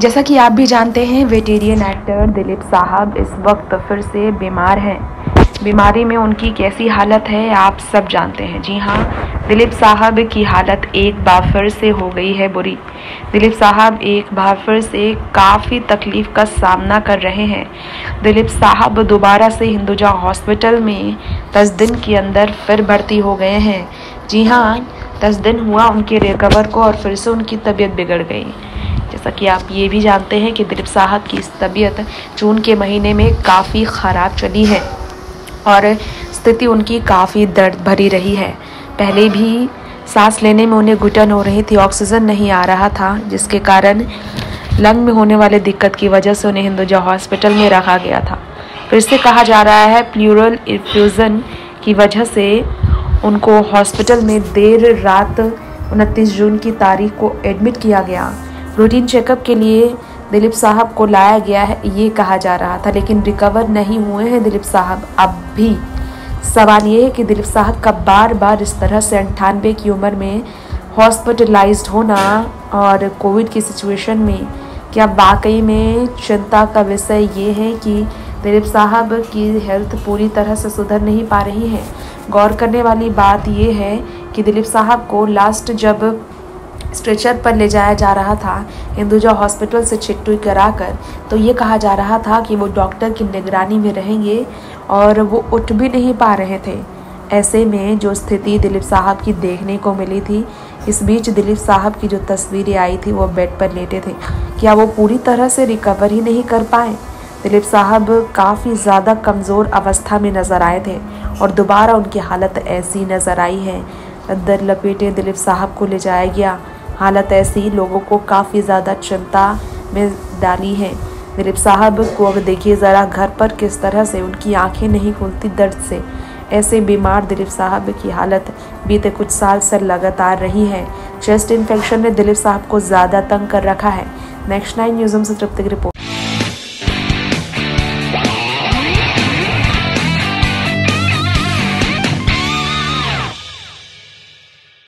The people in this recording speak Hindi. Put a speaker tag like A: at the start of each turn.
A: जैसा कि आप भी जानते हैं, वेटेरियन एक्टर दिलीप साहब इस वक्त फिर से बीमार हैं। बीमारी में उनकी कैसी हालत है आप सब जानते हैं। जी हाँ, दिलीप साहब की हालत एक बार फिर से हो गई है बुरी। दिलीप साहब एक बार फिर से काफ़ी तकलीफ का सामना कर रहे हैं। दिलीप साहब दोबारा से हिंदुजा हॉस्पिटल में 10 दिन के अंदर फिर भर्ती हो गए हैं। जी हाँ, 10 दिन हुआ उनके रिकवर को और फिर से उनकी तबीयत बिगड़ गई। जैसा कि आप ये भी जानते हैं कि दिलीप साहब की तबीयत जून के महीने में काफ़ी ख़राब चली है और स्थिति उनकी काफ़ी दर्द भरी रही है। पहले भी सांस लेने में उन्हें घुटन हो रही थी, ऑक्सीजन नहीं आ रहा था, जिसके कारण लंग में होने वाले दिक्कत की वजह से उन्हें हिंदुजा हॉस्पिटल में रखा गया था। फिर से कहा जा रहा है प्लूरल इन्फ्यूज़न की वजह से उनको हॉस्पिटल में देर रात 29 जून की तारीख को एडमिट किया गया। रूटीन चेकअप के लिए दिलीप साहब को लाया गया है, ये कहा जा रहा था, लेकिन रिकवर नहीं हुए हैं दिलीप साहब अब भी। सवाल ये है कि दिलीप साहब का बार बार इस तरह से 98 की उम्र में हॉस्पिटलाइज्ड होना और कोविड की सिचुएशन में क्या वाकई में चिंता का विषय ये है कि दिलीप साहब की हेल्थ पूरी तरह से सुधर नहीं पा रही है। गौर करने वाली बात ये है कि दिलीप साहब को लास्ट जब स्ट्रेचर पर ले जाया जा रहा था हिंदुजा हॉस्पिटल से चिट्ठी कराकर, तो ये कहा जा रहा था कि वो डॉक्टर की निगरानी में रहेंगे और वो उठ भी नहीं पा रहे थे। ऐसे में जो स्थिति दिलीप साहब की देखने को मिली थी, इस बीच दिलीप साहब की जो तस्वीरें आई थी वो बेड पर लेटे थे, क्या वो पूरी तरह से रिकवर ही नहीं कर पाए। दिलीप साहब काफ़ी ज़्यादा कमज़ोर अवस्था में नज़र आए थे और दोबारा उनकी हालत ऐसी नज़र आई है। अंदर लपेटे दिलीप साहब को ले जाया गया। हालत ऐसी लोगों को काफ़ी ज़्यादा चिंता में डाली है। दिलीप साहब को अब देखिए ज़रा, घर पर किस तरह से उनकी आंखें नहीं खुलती दर्द से। ऐसे बीमार दिलीप साहब की हालत बीते कुछ साल से लगातार रही है। चेस्ट इन्फेक्शन ने दिलीप साहब को ज़्यादा तंग कर रखा है। नेक्स्ट 9 न्यूज़ से तृप्ति की रिपोर्ट।